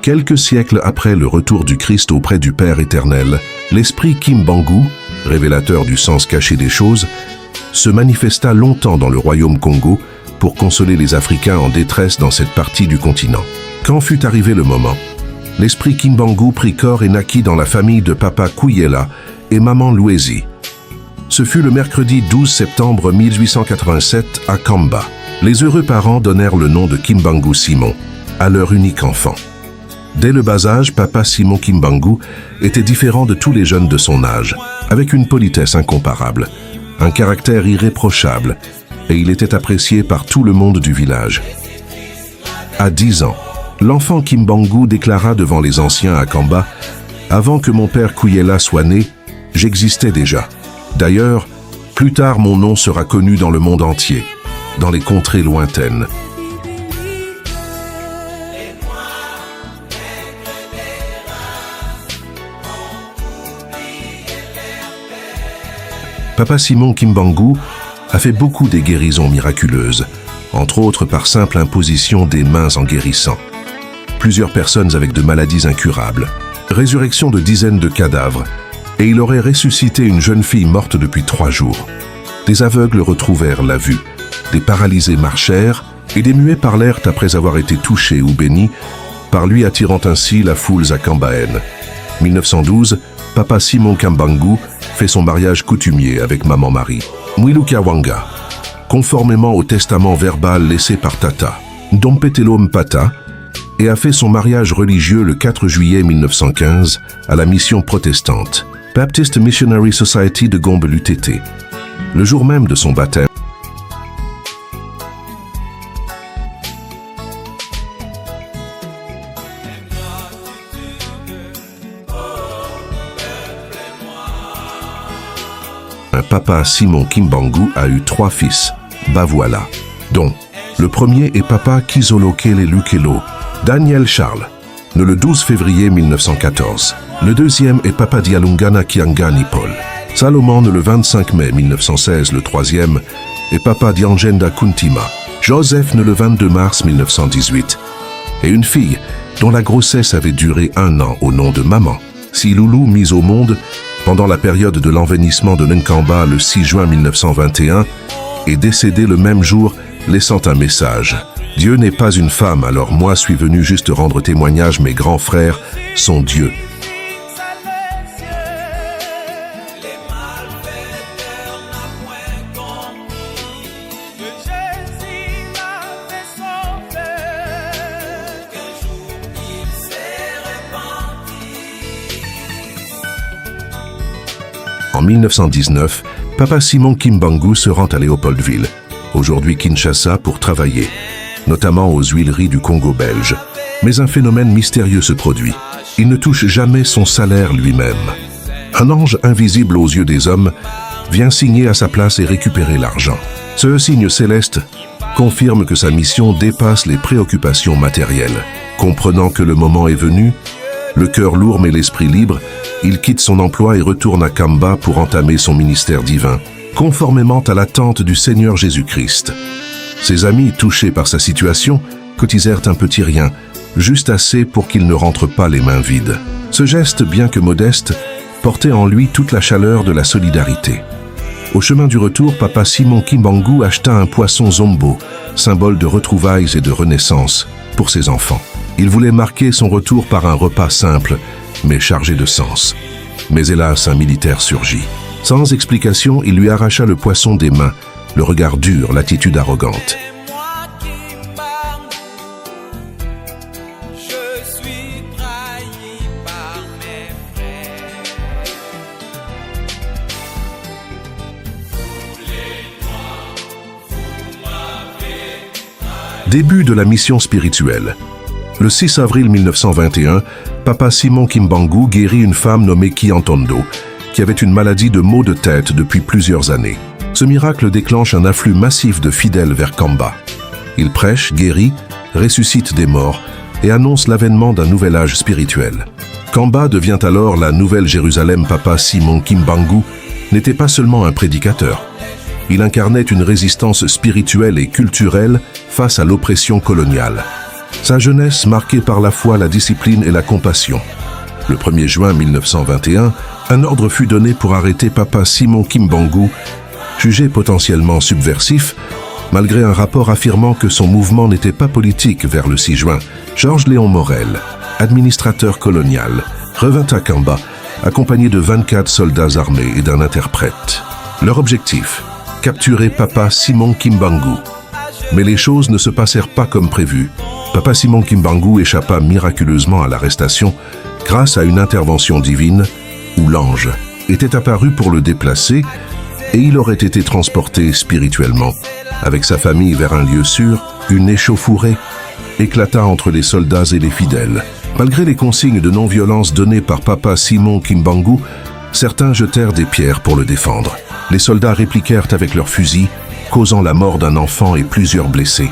Quelques siècles après le retour du Christ auprès du Père éternel, l'esprit Kimbangu, révélateur du sens caché des choses, se manifesta longtemps dans le royaume Congo pour consoler les Africains en détresse dans cette partie du continent. Quand fut arrivé le moment, l'esprit Kimbangu prit corps et naquit dans la famille de Papa Kuyela et Maman Louésie. Ce fut le mercredi 12 septembre 1887 à Kamba. Les heureux parents donnèrent le nom de Kimbangu Simon à leur unique enfant. Dès le bas âge, Papa Simon Kimbangu était différent de tous les jeunes de son âge, avec une politesse incomparable, un caractère irréprochable, et il était apprécié par tout le monde du village. À 10 ans, l'enfant Kimbangu déclara devant les anciens à Kamba « Avant que mon père Kuyela soit né, j'existais déjà. D'ailleurs, plus tard mon nom sera connu dans le monde entier, dans les contrées lointaines. » Papa Simon Kimbangu a fait beaucoup des guérisons miraculeuses, entre autres par simple imposition des mains en guérissant. Plusieurs personnes avec de maladies incurables, résurrection de dizaines de cadavres, et il aurait ressuscité une jeune fille morte depuis 3 jours. Des aveugles retrouvèrent la vue, des paralysés marchèrent, et des muets parlèrent après avoir été touchés ou bénis, par lui attirant ainsi la foule à Kambaène. 1912, Papa Simon Kimbangu fait son mariage coutumier avec Maman Marie, Mwilu Kiawanga, conformément au testament verbal laissé par Tata, Dompetelo Mpata, et a fait son mariage religieux le 4 juillet 1915 à la mission protestante, Baptist Missionary Society de Gombe-Lutete. Le jour même de son baptême, Papa Simon Kimbangu a eu 3 fils, Bavuala, dont le premier est Papa Kizolokele Lukelo, Daniel Charles, né le 12 février 1914. Le deuxième est Papa Dialungana Kiangani Paul. Salomon, né le 25 mai 1916, le troisième est Papa Diangenda Kuntima. Joseph, né le 22 mars 1918. Et une fille dont la grossesse avait duré 1 an au nom de Maman. Siloulou, mise au monde pendant la période de l'envénissement de Nkamba le 6 juin 1921, est décédée le même jour, laissant un message. « Dieu n'est pas une femme, alors moi suis venu juste rendre témoignage, mes grands frères sont Dieu. » En 1919, Papa Simon Kimbangu se rend à Léopoldville, aujourd'hui Kinshasa, pour travailler, notamment aux huileries du Congo belge. Mais un phénomène mystérieux se produit. Il ne touche jamais son salaire lui-même. Un ange invisible aux yeux des hommes vient signer à sa place et récupérer l'argent. Ce signe céleste confirme que sa mission dépasse les préoccupations matérielles. Comprenant que le moment est venu, le cœur lourd mais l'esprit libre, il quitte son emploi et retourne à Kamba pour entamer son ministère divin, conformément à l'attente du Seigneur Jésus-Christ. Ses amis, touchés par sa situation, cotisèrent un petit rien, juste assez pour qu'il ne rentre pas les mains vides. Ce geste, bien que modeste, portait en lui toute la chaleur de la solidarité. Au chemin du retour, Papa Simon Kimbangu acheta un poisson zombo, symbole de retrouvailles et de renaissance, pour ses enfants. Il voulait marquer son retour par un repas simple, mais chargé de sens. Mais hélas, un militaire surgit. Sans explication, il lui arracha le poisson des mains, le regard dur, l'attitude arrogante. Début de la mission spirituelle. Le 6 avril 1921, Papa Simon Kimbangu guérit une femme nommée Kiantondo, qui avait une maladie de maux de tête depuis plusieurs années. Ce miracle déclenche un afflux massif de fidèles vers Kamba. Il prêche, guérit, ressuscite des morts et annonce l'avènement d'un nouvel âge spirituel. Kamba devient alors la Nouvelle Jérusalem. Papa Simon Kimbangu n'était pas seulement un prédicateur. Il incarnait une résistance spirituelle et culturelle face à l'oppression coloniale. Sa jeunesse marquée par la foi, la discipline et la compassion. Le 1er juin 1921, un ordre fut donné pour arrêter Papa Simon Kimbangu, jugé potentiellement subversif, malgré un rapport affirmant que son mouvement n'était pas politique. Vers le 6 juin, Georges Léon Morel, administrateur colonial, revint à Kamba, accompagné de 24 soldats armés et d'un interprète. Leur objectif, capturer Papa Simon Kimbangu. Mais les choses ne se passèrent pas comme prévu. Papa Simon Kimbangu échappa miraculeusement à l'arrestation grâce à une intervention divine où l'ange était apparu pour le déplacer et il aurait été transporté spirituellement. Avec sa famille vers un lieu sûr, une échauffourée éclata entre les soldats et les fidèles. Malgré les consignes de non-violence données par Papa Simon Kimbangu, certains jetèrent des pierres pour le défendre. Les soldats répliquèrent avec leurs fusils, causant la mort d'un enfant et plusieurs blessés.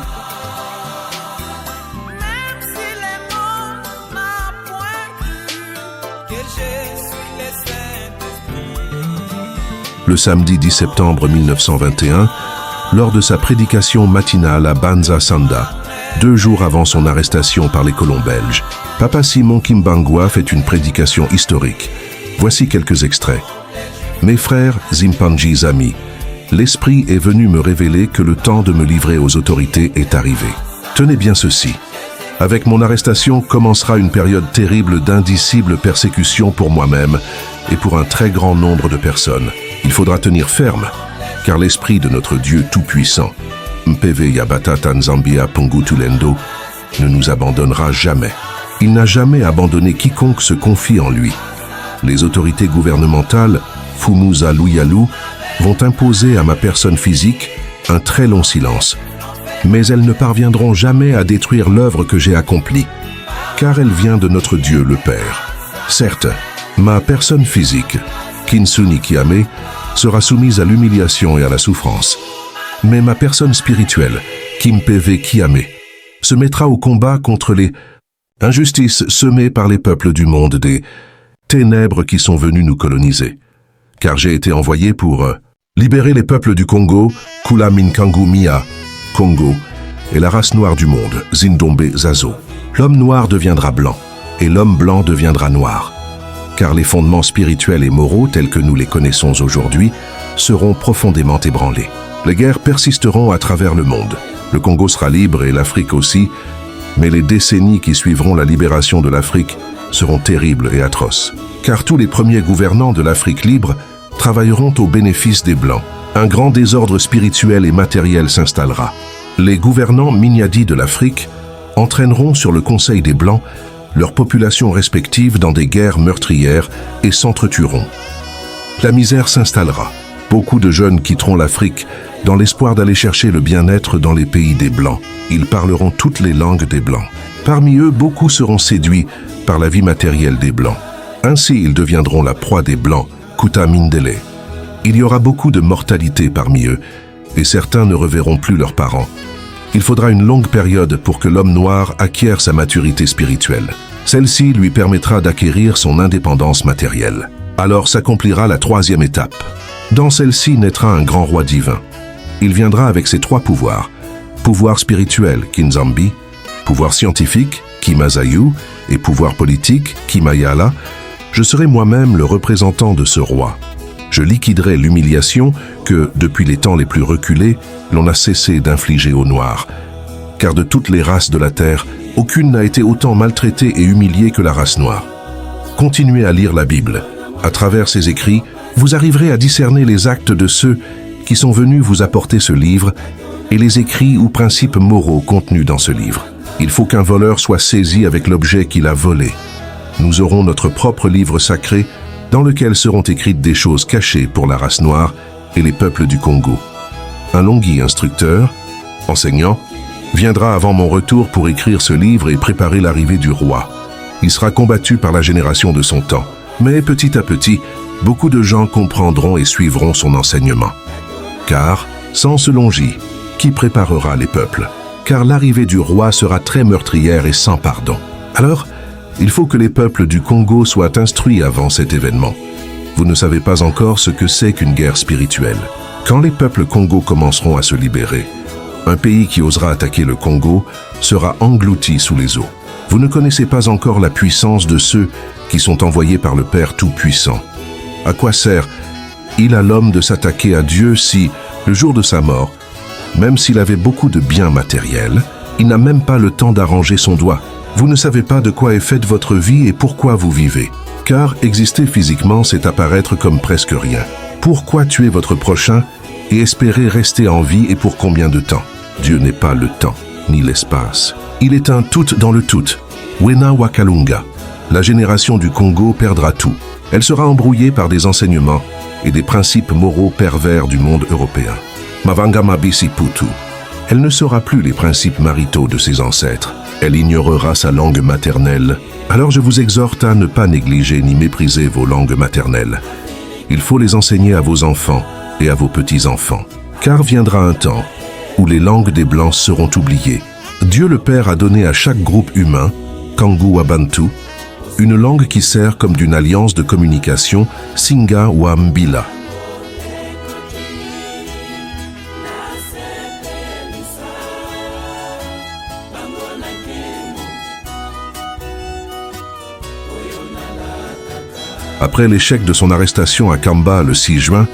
Le samedi 10 septembre 1921, lors de sa prédication matinale à Banza Sanda, 2 jours avant son arrestation par les colons belges, Papa Simon Kimbangu fait une prédication historique. Voici quelques extraits. Mes frères Zimpanji Zami, l'Esprit est venu me révéler que le temps de me livrer aux autorités est arrivé. Tenez bien ceci. Avec mon arrestation commencera une période terrible d'indicible persécution pour moi-même et pour un très grand nombre de personnes. Il faudra tenir ferme, car l'Esprit de notre Dieu Tout-Puissant, Mpeve Yabata Tanzambia Pongutulendo, ne nous abandonnera jamais. Il n'a jamais abandonné quiconque se confie en lui. Les autorités gouvernementales, Fumuza Luyalu, vont imposer à ma personne physique un très long silence. Mais elles ne parviendront jamais à détruire l'œuvre que j'ai accomplie, car elle vient de notre Dieu le Père. Certes, ma personne physique, Kinsuni Kiame, sera soumise à l'humiliation et à la souffrance. Mais ma personne spirituelle, Kimpeve Kiame, se mettra au combat contre les injustices semées par les peuples du monde, des ténèbres qui sont venus nous coloniser. Car j'ai été envoyé pour libérer les peuples du Congo, Kula Minkangu Mia, Congo, et la race noire du monde, Zindombe Zazo. L'homme noir deviendra blanc, et l'homme blanc deviendra noir. Car les fondements spirituels et moraux tels que nous les connaissons aujourd'hui seront profondément ébranlés. Les guerres persisteront à travers le monde. Le Congo sera libre et l'Afrique aussi, mais les décennies qui suivront la libération de l'Afrique seront terribles et atroces. Car tous les premiers gouvernants de l'Afrique libre travailleront au bénéfice des Blancs. Un grand désordre spirituel et matériel s'installera. Les gouvernants mignadis de l'Afrique entraîneront sur le Conseil des Blancs leurs populations respectives dans des guerres meurtrières et s'entretueront. La misère s'installera. Beaucoup de jeunes quitteront l'Afrique dans l'espoir d'aller chercher le bien-être dans les pays des Blancs. Ils parleront toutes les langues des Blancs. Parmi eux, beaucoup seront séduits par la vie matérielle des Blancs. Ainsi, ils deviendront la proie des Blancs, Kuta Mindele. Il y aura beaucoup de mortalité parmi eux, et certains ne reverront plus leurs parents. Il faudra une longue période pour que l'homme noir acquiert sa maturité spirituelle. Celle-ci lui permettra d'acquérir son indépendance matérielle. Alors s'accomplira la 3e étape. Dans celle-ci naîtra un grand roi divin. Il viendra avec ses 3 pouvoirs. Pouvoir spirituel, Kinzambi, pouvoir scientifique, Kimazayu, et pouvoir politique, Kimayala. Je serai moi-même le représentant de ce roi. Je liquiderai l'humiliation que, depuis les temps les plus reculés, l'on a cessé d'infliger aux Noirs. Car de toutes les races de la Terre, aucune n'a été autant maltraitée et humiliée que la race noire. Continuez à lire la Bible. À travers ses écrits, vous arriverez à discerner les actes de ceux qui sont venus vous apporter ce livre et les écrits ou principes moraux contenus dans ce livre. Il faut qu'un voleur soit saisi avec l'objet qu'il a volé. Nous aurons notre propre livre sacré dans lequel seront écrites des choses cachées pour la race noire et les peuples du Congo. Un Longhi instructeur, enseignant, viendra avant mon retour pour écrire ce livre et préparer l'arrivée du roi. Il sera combattu par la génération de son temps, mais petit à petit, beaucoup de gens comprendront et suivront son enseignement. Car, sans ce Longhi, qui préparera les peuples? car l'arrivée du roi sera très meurtrière et sans pardon. Alors, il faut que les peuples du Congo soient instruits avant cet événement. Vous ne savez pas encore ce que c'est qu'une guerre spirituelle. Quand les peuples Congo commenceront à se libérer, un pays qui osera attaquer le Congo sera englouti sous les eaux. Vous ne connaissez pas encore la puissance de ceux qui sont envoyés par le Père Tout-Puissant. À quoi sert-il à l'homme de s'attaquer à Dieu si, le jour de sa mort, même s'il avait beaucoup de biens matériels, il n'a même pas le temps d'arranger son doigt? Vous ne savez pas de quoi est faite votre vie et pourquoi vous vivez. Car exister physiquement, c'est apparaître comme presque rien. Pourquoi tuer votre prochain et espérer rester en vie et pour combien de temps? Dieu n'est pas le temps, ni l'espace. Il est un tout dans le tout. Wena Wakalunga. La génération du Congo perdra tout. Elle sera embrouillée par des enseignements et des principes moraux pervers du monde européen. Mavanga Mabisi Putu. Elle ne saura plus les principes maritaux de ses ancêtres. Elle ignorera sa langue maternelle. Alors je vous exhorte à ne pas négliger ni mépriser vos langues maternelles. Il faut les enseigner à vos enfants et à vos petits-enfants. Car viendra un temps où les langues des Blancs seront oubliées. Dieu le Père a donné à chaque groupe humain, Kangu ou Bantu, une langue qui sert comme d'une alliance de communication, Singa ou Mbila. Après l'échec de son arrestation à Kamba le 6 juin,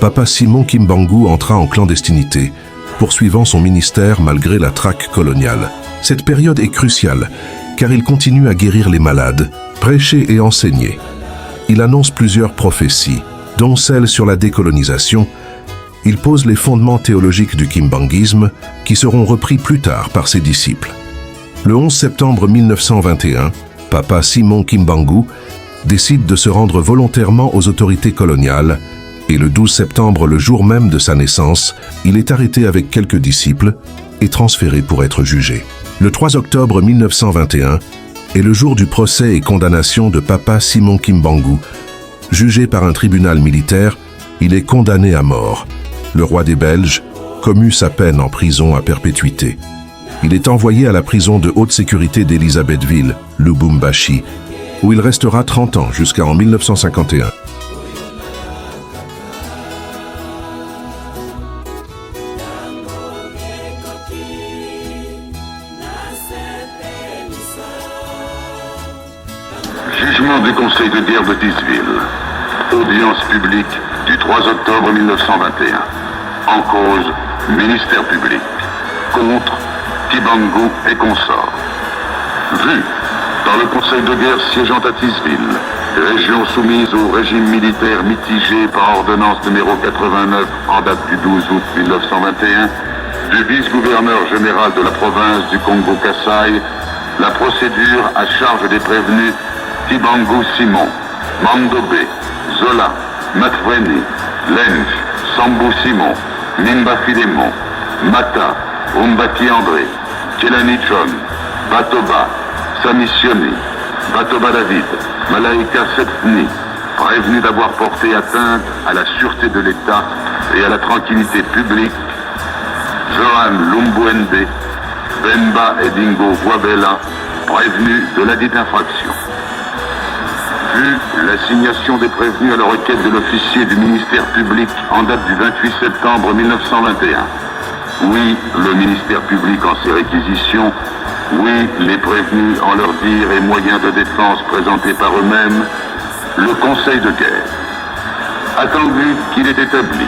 Papa Simon Kimbangu entra en clandestinité, poursuivant son ministère malgré la traque coloniale. Cette période est cruciale, car il continue à guérir les malades, prêcher et enseigner. Il annonce plusieurs prophéties, dont celle sur la décolonisation. Il pose les fondements théologiques du kimbanguisme, qui seront repris plus tard par ses disciples. Le 11 septembre 1921, Papa Simon Kimbangu décide de se rendre volontairement aux autorités coloniales, et le 12 septembre, le jour même de sa naissance, il est arrêté avec quelques disciples et transféré pour être jugé. Le 3 octobre 1921 est le jour du procès et condamnation de Papa Simon Kimbangu. Jugé par un tribunal militaire, il est condamné à mort. Le roi des Belges commue sa peine en prison à perpétuité. Il est envoyé à la prison de haute sécurité d'Élisabethville, Lubumbashi, où il restera 30 ans jusqu'en 1951. Jugement du Conseil de guerre de Tisville. Audience publique du 3 octobre 1921. En cause, ministère public. Contre, Kimbangu et consorts. Vu dans le Conseil de guerre siégeant à Tisville, région soumise au régime militaire mitigé par ordonnance numéro 89 en date du 12 août 1921, du vice-gouverneur général de la province du Congo-Kassai, la procédure à charge des prévenus Kimbangu Simon, Mandobé, Zola, Matweni, Lenj, Sambou Simon, Nimba Filemon, Mata, Umbaki André, Kelani John, Batoba, Samissioni, Batoba David, Malaika Setni, prévenus d'avoir porté atteinte à la sûreté de l'État et à la tranquillité publique, Johan Lumbuende, Bemba et Dingo Wabela, prévenus de la dite infraction. Vu l'assignation des prévenus à la requête de l'officier du ministère public en date du 28 septembre 1921. Oui, le ministère public en ses réquisitions. Oui, les prévenus en leur dire et moyens de défense présentés par eux-mêmes. Le Conseil de guerre. Attendu qu'il est établi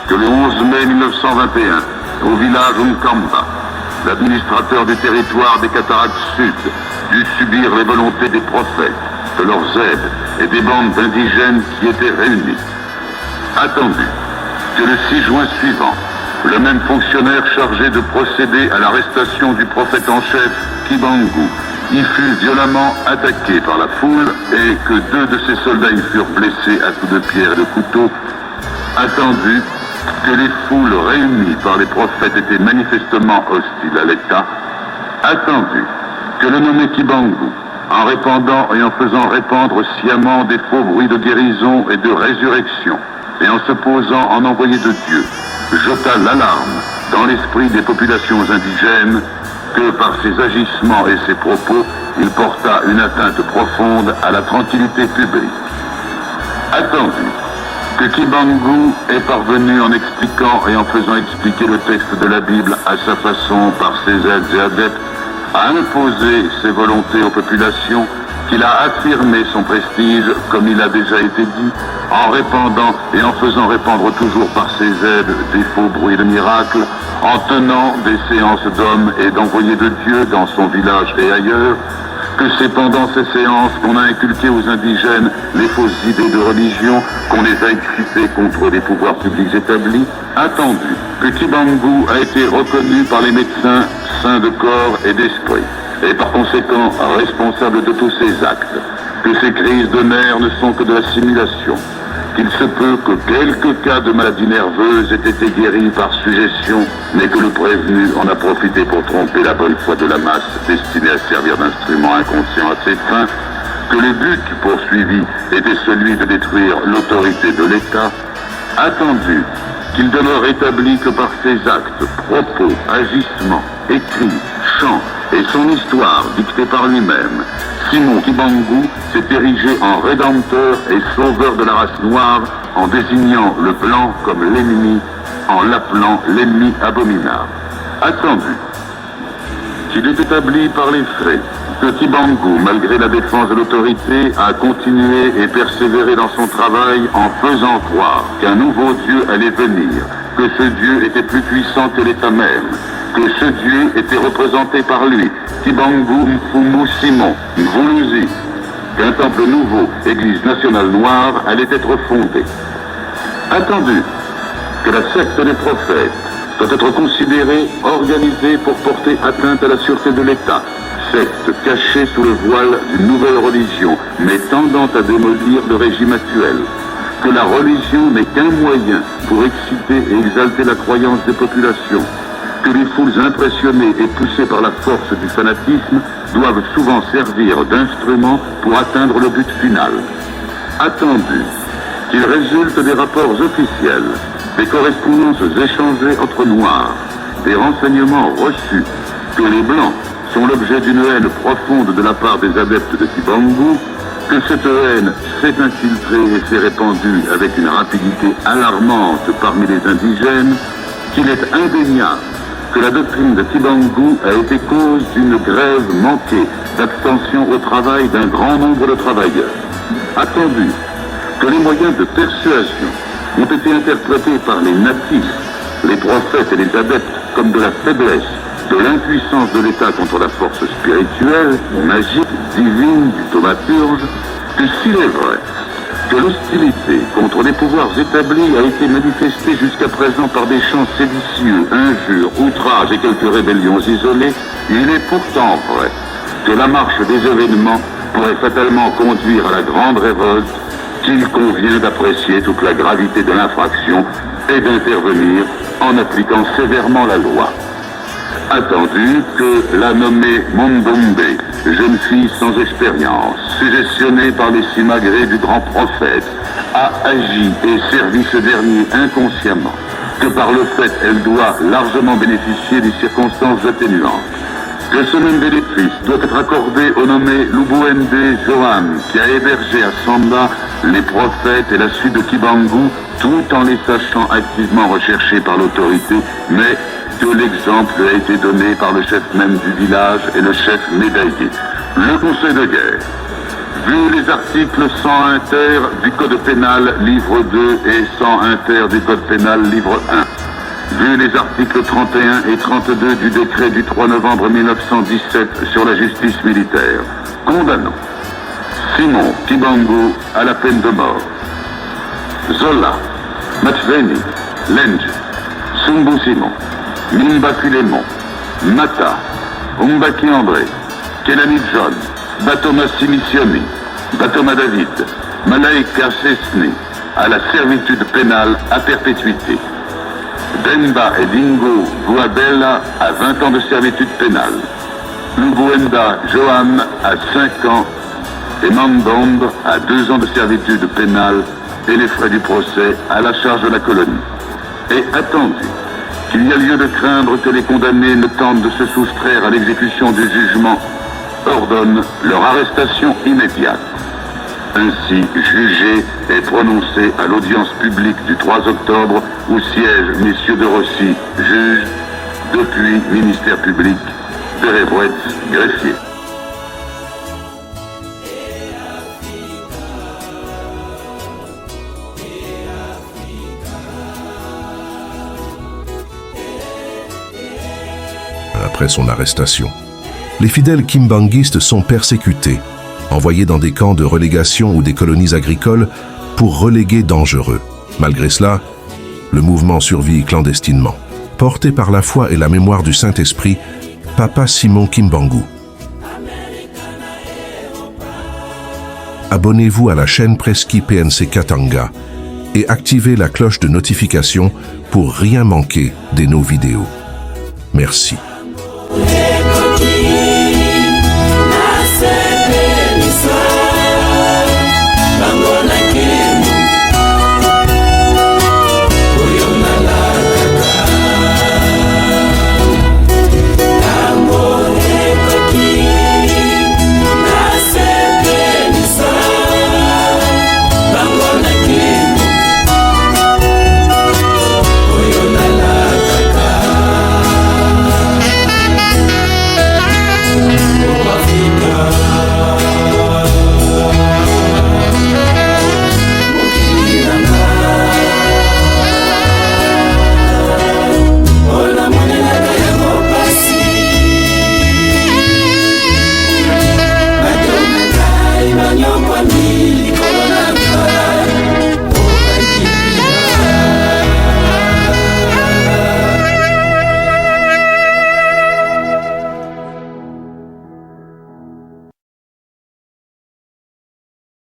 que le 11 mai 1921, au village Nkamba, l'administrateur du territoire des Cataractes Sud dut subir les volontés des prophètes, de leurs aides et des bandes d'indigènes qui étaient réunis. Attendu que le 6 juin suivant, le même fonctionnaire chargé de procéder à l'arrestation du prophète en chef, Kimbangu, y fut violemment attaqué par la foule et que 2 de ses soldats y furent blessés à coups de pierre et de couteau. Attendu que les foules réunies par les prophètes étaient manifestement hostiles à l'État. Attendu que le nommé Kimbangu, en répandant et en faisant répandre sciemment des faux bruits de guérison et de résurrection, et en se posant en envoyé de Dieu, jeta l'alarme dans l'esprit des populations indigènes que par ses agissements et ses propos, il porta une atteinte profonde à la tranquillité publique. Attendu que Kibangu est parvenu en expliquant et en faisant expliquer le texte de la Bible à sa façon par ses aides et adeptes, à imposer ses volontés aux populations, qu'il a affirmé son prestige, comme il a déjà été dit, en répandant et en faisant répandre toujours par ses aides des faux bruits de miracles, en tenant des séances d'hommes et d'envoyés de Dieu dans son village et ailleurs, que c'est pendant ces séances qu'on a inculqué aux indigènes les fausses idées de religion, qu'on les a excitées contre les pouvoirs publics établis, attendu que Kibangu a été reconnu par les médecins saints de corps et d'esprit, et par conséquent responsable de tous ces actes, que ces crises de nerfs ne sont que de la simulation, qu'il se peut que quelques cas de maladies nerveuses aient été guéris par suggestion, mais que le prévenu en a profité pour tromper la bonne foi de la masse destinée à servir d'instrument inconscient à ses fins, que le but poursuivi était celui de détruire l'autorité de l'État, attendu qu'il demeure établi que par ses actes, propos, agissements, écrits, chants et son histoire dictée par lui-même, Simon Kibangu s'est érigé en rédempteur et sauveur de la race noire en désignant le blanc comme l'ennemi, en l'appelant l'ennemi abominable. Attendu qu'il est établi par les faits que Kibangu, malgré la défense de l'autorité, a continué et persévéré dans son travail en faisant croire qu'un nouveau Dieu allait venir, que ce Dieu était plus puissant que l'État même, que ce Dieu était représenté par lui, Kibangu Mfumu Simon, Mvuluzi, qu'un temple nouveau, Église nationale noire, allait être fondé. Attendu que la secte des prophètes doit être considérée, organisée pour porter atteinte à la sûreté de l'État, secte cachée sous le voile d'une nouvelle religion, mais tendant à démolir le régime actuel, que la religion n'est qu'un moyen pour exciter et exalter la croyance des populations, que les foules impressionnées et poussées par la force du fanatisme doivent souvent servir d'instrument pour atteindre le but final. Attendu qu'il résulte des rapports officiels, des correspondances échangées entre Noirs, des renseignements reçus, que les Blancs sont l'objet d'une haine profonde de la part des adeptes de Kibangu, que cette haine s'est infiltrée et s'est répandue avec une rapidité alarmante parmi les indigènes, qu'il est indéniable que la doctrine de Kibangu a été cause d'une grève manquée d'abstention au travail d'un grand nombre de travailleurs. Attendu que les moyens de persuasion ont été interprétés par les natifs, les prophètes et les adeptes comme de la faiblesse, de l'impuissance de l'État contre la force spirituelle, magique, divine du thaumaturge, que s'il est vrai que l'hostilité contre les pouvoirs établis a été manifestée jusqu'à présent par des chants séditieux, injures, outrages et quelques rébellions isolées, il est pourtant vrai que la marche des événements pourrait fatalement conduire à la grande révolte, qu'il convient d'apprécier toute la gravité de l'infraction et d'intervenir en appliquant sévèrement la loi. Attendu que la nommée Mondombe, jeune fille sans expérience, suggestionnée par les simagrées du grand prophète, a agi et servi ce dernier inconsciemment, que par le fait elle doit largement bénéficier des circonstances atténuantes, que ce même bénéfice doit être accordé au nommé Lubuende Johan, qui a hébergé à Samba les prophètes et la suite de Kibangu, tout en les sachant activement recherchés par l'autorité, mais que l'exemple a été donné par le chef même du village et le chef médaillé. Le Conseil de guerre, vu les articles 101 ter du Code pénal, livre 2 et 101 ter du Code pénal, livre 1, vu les articles 31 et 32 du décret du 3 novembre 1917 sur la justice militaire, condamnant Simon Kibangu à la peine de mort, Zola, Matsveni, Lenge, Sumbu Simon, Mimba Filemon, Mata, Umbaki André, Kelani John, Batoma Simissioni, Batoma David, Malaika Sesni, à la servitude pénale à perpétuité. Demba et Dingo Guabella à 20 ans de servitude pénale. Lubuenda Johan à 5 ans et Mandombe à 2 ans de servitude pénale et les frais du procès à la charge de la colonie. Et attendu qu'il y a lieu de craindre que les condamnés ne tentent de se soustraire à l'exécution du jugement, ordonne leur arrestation immédiate. Ainsi jugé et prononcé à l'audience publique du 3 octobre où siègent messieurs de Rossi, juges, depuis ministère public, Perevretz, greffier. Après son arrestation, les fidèles kimbanguistes sont persécutés, envoyés dans des camps de relégation ou des colonies agricoles pour relégués dangereux. Malgré cela, le mouvement survit clandestinement. Porté par la foi et la mémoire du Saint-Esprit, Papa Simon Kimbangu. Abonnez-vous à la chaîne Presqu'île PNC Katanga et activez la cloche de notification pour rien manquer de nos vidéos. Merci. Kwa mili